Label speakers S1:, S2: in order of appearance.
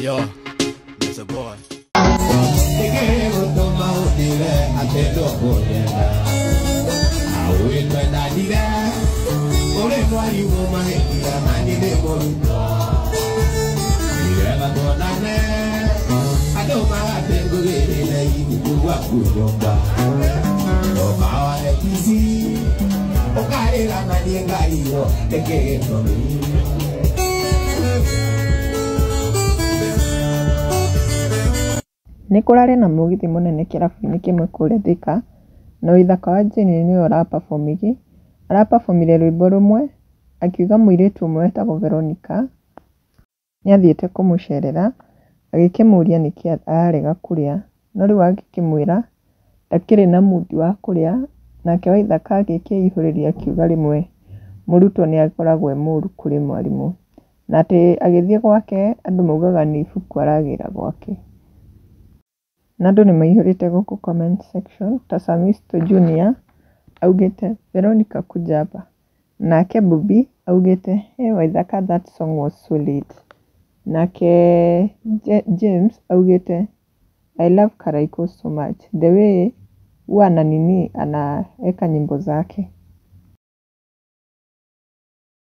S1: yo, that's a boy.
S2: Nĩ kũrarĩ na mũgithi mũnene kĩrabu-inĩ kĩmwe kũrĩa Thika, na Waithaka wa Jane nĩwe araperformire rwĩmbo rũmwe, akiuga mũirĩtu ũmwe wetagwo Veronica nĩathiĩte kũmũcerera, agĩkĩmũria nĩkĩ ararega kũrĩa, no rĩu agĩkĩmwĩra ndakĩrĩ na mood wa kũrĩa, nake Waithaka agĩkĩihũrĩria akiuga rĩmwe mũrutwo nĩakoragwo e mũũru kũrĩ mwarimũ, na atĩ agĩthiĩ gwake andũ maugaga nĩ ibuku aragĩra gwake. Na andũ nĩmaihũrĩte gũkũ comment section, ta Samisto Junior augĩte Veronica Kujaba, nake Bubi augĩte hey Waithaka, that song was so late, nake James augĩte I love Karaiko so much, the way huwa na nini anaeka nyimbo zake.